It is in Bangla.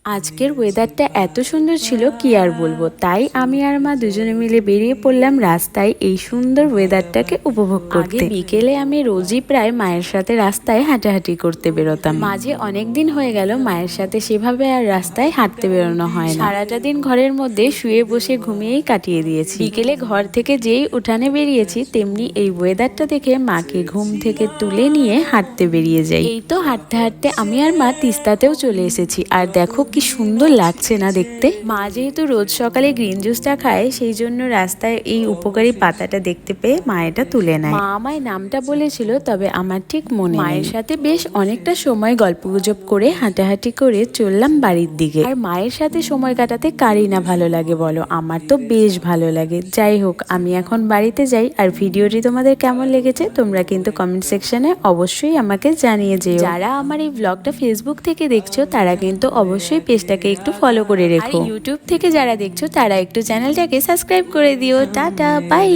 আজকের ওয়েদারটা এত সুন্দর ছিল কি আর বলবো। তাই আমি আর মা দুজনে মিলে বেরিয়ে পড়লাম রাস্তায় এই সুন্দর ওয়েদারটাকে উপভোগ করতে। আগে বিকেলে আমি রোজই প্রায় মায়ের সাথে রাস্তায় হাঁটাহাঁটি করতে বেরোতাম। মাঝে অনেক দিন হয়ে গেল মায়ের সাথে সেভাবে আর রাস্তায় হাঁটতে বেরোনো হয় না। সারাটা দিন ঘরের মধ্যে শুয়ে বসে ঘুমিয়েই কাটিয়ে দিয়েছি। বিকেলে ঘর থেকে যেই উঠানে বেরিয়েছি তেমনি এই ওয়েদারটা দেখে মাকে ঘুম থেকে তুলে নিয়ে হাঁটতে বেরিয়ে যাই। এই তো হাঁটতে হাঁটতে আমি আর মা তিস্তাতেও চলে এসেছি। আর দেখো কি সুন্দর লাগছে না দেখতে। মা যেহেতু রোজ সকালে গ্রিন জুসটা খায় সেই জন্য রাস্তায় এই উপকারী পাতাটা দেখতে পেয়ে মা এটা তুলে নেয়। মা আমায় নামটা বলেছিল তবে আমার ঠিক মনে নেই। মায়ের সাথে বেশ অনেকটা সময় গল্পগুজব করে হাঁটাহাঁটি করে চললাম বাড়ির দিকে। আর মায়ের সাথে সময় কাটাতে কারই না ভালো লাগে বলো, আমার তো বেশ ভালো লাগে। যাই হোক আমি এখন বাড়িতে যাই। আর ভিডিওটি তোমাদের কেমন লেগেছে তোমরা কিন্তু কমেন্ট সেকশনে অবশ্যই আমাকে জানিয়ে যেও। যারা আমার এই ব্লগটা ফেসবুক থেকে দেখছো তারা কিন্তু অবশ্যই পেজটাকে একটু ফলো করে রেখো। আর ইউটিউব থেকে যারা দেখছো তারা একটু চ্যানেলটাকে সাবস্ক্রাইব করে দিও। Tata bye.